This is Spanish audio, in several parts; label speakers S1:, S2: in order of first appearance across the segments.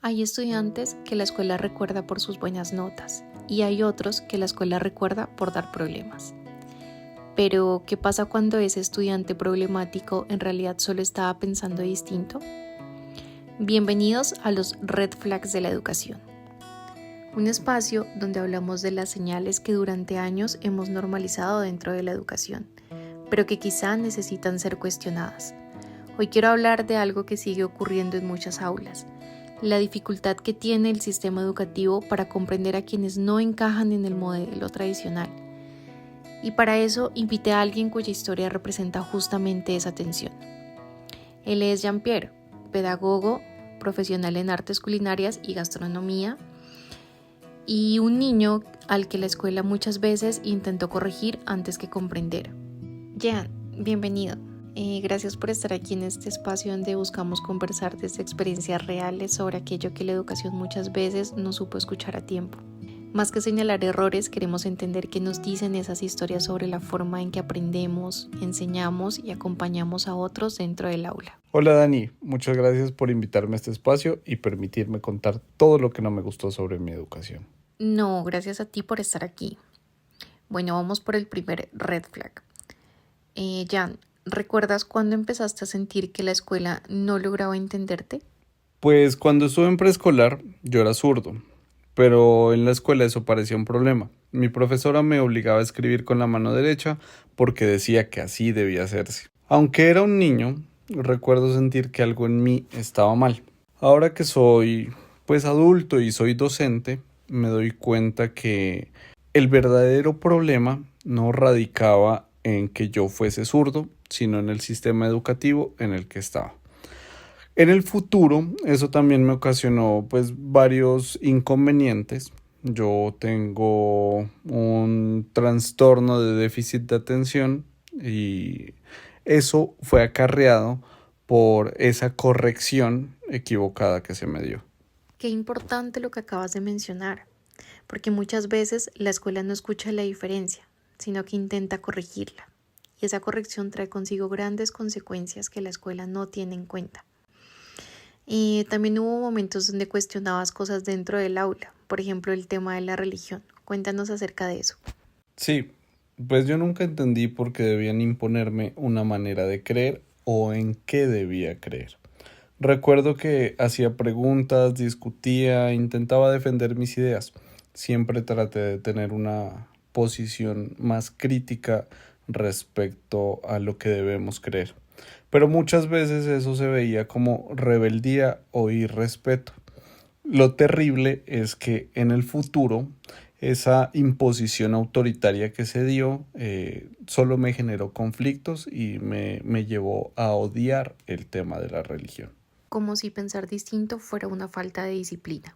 S1: Hay estudiantes que la escuela recuerda por sus buenas notas y hay otros que la escuela recuerda por dar problemas. Pero, ¿qué pasa cuando ese estudiante problemático en realidad solo estaba pensando distinto? Bienvenidos a los Red Flags de la educación. Un espacio donde hablamos de las señales que durante años hemos normalizado dentro de la educación, pero que quizá necesitan ser cuestionadas. Hoy quiero hablar de algo que sigue ocurriendo en muchas aulas, la dificultad que tiene el sistema educativo para comprender a quienes no encajan en el modelo tradicional. Y para eso invité a alguien cuya historia representa justamente esa tensión. Él es Jean-Pierre, pedagogo, profesional en artes culinarias y gastronomía, y un niño al que la escuela muchas veces intentó corregir antes que comprender. Jean, bienvenido. Gracias por estar aquí en este espacio donde buscamos conversar desde experiencias reales sobre aquello que la educación muchas veces no supo escuchar a tiempo. Más que señalar errores, queremos entender qué nos dicen esas historias sobre la forma en que aprendemos, enseñamos y acompañamos a otros dentro del aula.
S2: Hola Dani, muchas gracias por invitarme a este espacio y permitirme contar todo lo que no me gustó sobre mi educación.
S1: No, gracias a ti por estar aquí. Bueno, vamos por el primer red flag. Jan, ¿recuerdas cuándo empezaste a sentir que la escuela no lograba entenderte?
S2: Pues cuando estuve en preescolar yo era zurdo, pero en la escuela eso parecía un problema. Mi profesora me obligaba a escribir con la mano derecha porque decía que así debía hacerse. Aunque era un niño, recuerdo sentir que algo en mí estaba mal. Ahora que soy adulto y soy docente, me doy cuenta que el verdadero problema no radicaba en que yo fuese zurdo, sino en el sistema educativo en el que estaba. En el futuro, eso también me ocasionó varios inconvenientes. Yo tengo un trastorno de déficit de atención y eso fue acarreado por esa corrección equivocada que se me dio.
S1: Qué importante lo que acabas de mencionar, porque muchas veces la escuela no escucha la diferencia, sino que intenta corregirla. Y esa corrección trae consigo grandes consecuencias que la escuela no tiene en cuenta. Y también hubo momentos donde cuestionabas cosas dentro del aula, por ejemplo el tema de la religión. Cuéntanos acerca de eso.
S2: Sí, pues yo nunca entendí por qué debían imponerme una manera de creer o en qué debía creer. Recuerdo que hacía preguntas, discutía, intentaba defender mis ideas. Siempre traté de tener una posición más crítica respecto a lo que debemos creer. Pero muchas veces eso se veía como rebeldía o irrespeto. Lo terrible es que en el futuro esa imposición autoritaria que se dio solo me generó conflictos y me llevó a odiar el tema de la religión.
S1: Como si pensar distinto fuera una falta de disciplina.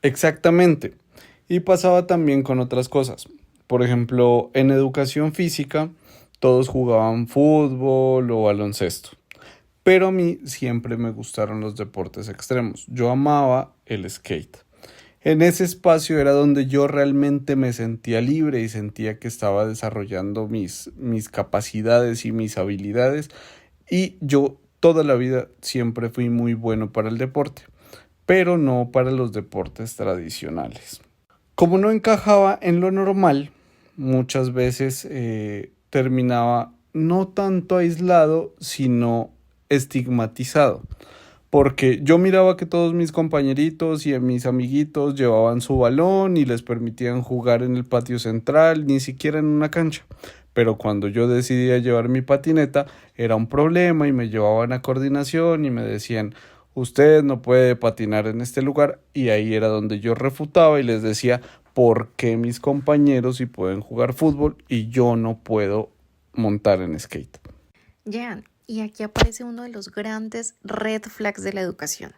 S2: Exactamente. Y pasaba también con otras cosas. Por ejemplo, en educación física todos jugaban fútbol o baloncesto. Pero a mí siempre me gustaron los deportes extremos. Yo amaba el skate. En ese espacio era donde yo realmente me sentía libre y sentía que estaba desarrollando mis capacidades y mis habilidades. Y yo toda la vida siempre fui muy bueno para el deporte, pero no para los deportes tradicionales. Como no encajaba en lo normal, muchas veces terminaba no tanto aislado, sino estigmatizado. Porque yo miraba que todos mis compañeritos y mis amiguitos llevaban su balón y les permitían jugar en el patio central, ni siquiera en una cancha. Pero cuando yo decidía llevar mi patineta era un problema y me llevaban a coordinación y me decían, usted no puede patinar en este lugar, y ahí era donde yo refutaba y les decía, ¿por qué mis compañeros sí pueden jugar fútbol y yo no puedo montar en skate?
S1: Jan, y aquí aparece uno de los grandes red flags de la educación.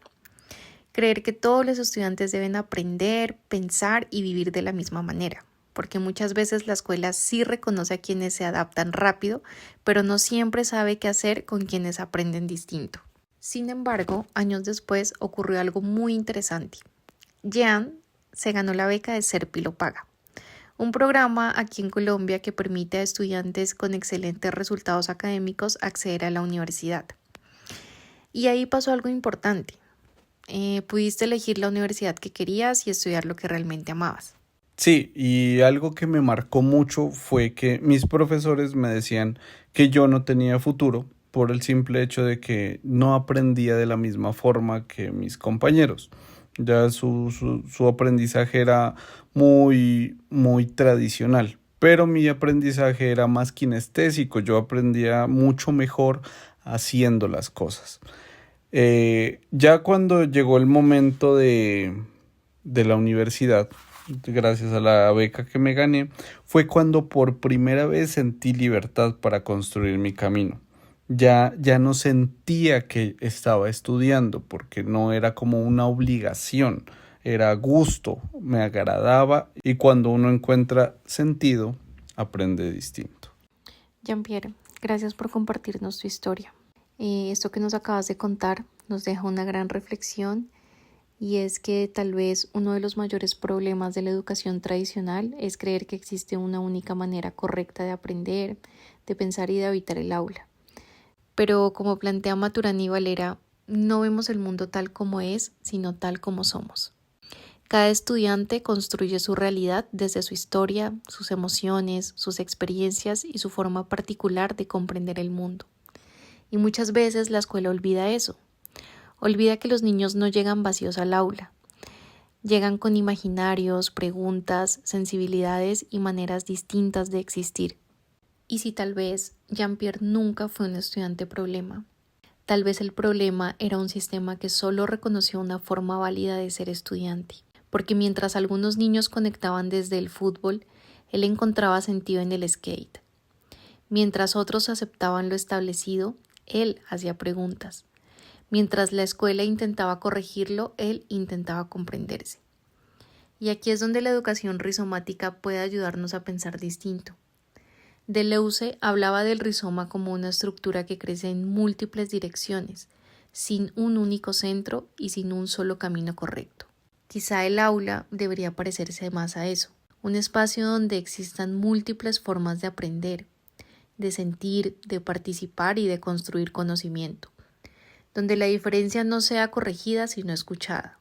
S1: Creer que todos los estudiantes deben aprender, pensar y vivir de la misma manera, porque muchas veces la escuela sí reconoce a quienes se adaptan rápido, pero no siempre sabe qué hacer con quienes aprenden distinto. Sin embargo, años después ocurrió algo muy interesante. Jean se ganó la beca de Serpi lo Paga, un programa aquí en Colombia que permite a estudiantes con excelentes resultados académicos acceder a la universidad. Y ahí pasó algo importante. Pudiste elegir la universidad que querías y estudiar lo que realmente amabas.
S2: Sí, y algo que me marcó mucho fue que mis profesores me decían que yo no tenía futuro por el simple hecho de que no aprendía de la misma forma que mis compañeros. Ya su aprendizaje era muy tradicional, pero mi aprendizaje era más kinestésico. Yo aprendía mucho mejor haciendo las cosas. Ya cuando llegó el momento de la universidad, gracias a la beca que me gané, fue cuando por primera vez sentí libertad para construir mi camino. Ya no sentía que estaba estudiando porque no era como una obligación, era gusto, me agradaba y cuando uno encuentra sentido, aprende distinto.
S1: Jean-Pierre, gracias por compartirnos tu historia. Esto que nos acabas de contar nos deja una gran reflexión y es que tal vez uno de los mayores problemas de la educación tradicional es creer que existe una única manera correcta de aprender, de pensar y de habitar el aula. Pero como plantea Maturana Valera, no vemos el mundo tal como es, sino tal como somos. Cada estudiante construye su realidad desde su historia, sus emociones, sus experiencias y su forma particular de comprender el mundo. Y muchas veces la escuela olvida eso. Olvida que los niños no llegan vacíos al aula. Llegan con imaginarios, preguntas, sensibilidades y maneras distintas de existir. Y si tal vez Jean-Pierre nunca fue un estudiante problema, tal vez el problema era un sistema que solo reconoció una forma válida de ser estudiante. Porque mientras algunos niños conectaban desde el fútbol, él encontraba sentido en el skate. Mientras otros aceptaban lo establecido, él hacía preguntas. Mientras la escuela intentaba corregirlo, él intentaba comprenderse. Y aquí es donde la educación rizomática puede ayudarnos a pensar distinto. Deleuze hablaba del rizoma como una estructura que crece en múltiples direcciones, sin un único centro y sin un solo camino correcto. Quizá el aula debería parecerse más a eso, un espacio donde existan múltiples formas de aprender, de sentir, de participar y de construir conocimiento, donde la diferencia no sea corregida sino escuchada,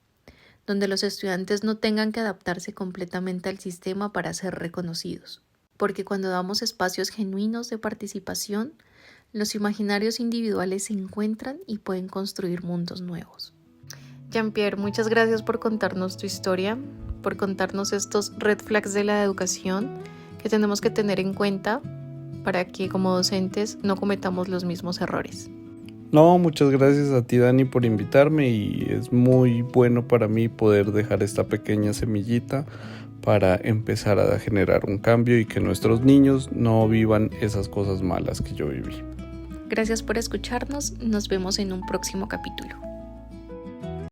S1: donde los estudiantes no tengan que adaptarse completamente al sistema para ser reconocidos. Porque cuando damos espacios genuinos de participación, los imaginarios individuales se encuentran y pueden construir mundos nuevos. Jean-Pierre, muchas gracias por contarnos tu historia, por contarnos estos red flags de la educación que tenemos que tener en cuenta para que como docentes no cometamos los mismos errores.
S2: No, muchas gracias a ti, Dani, por invitarme y es muy bueno para mí poder dejar esta pequeña semillita para empezar a generar un cambio y que nuestros niños no vivan esas cosas malas que yo viví.
S1: Gracias por escucharnos, nos vemos en un próximo capítulo.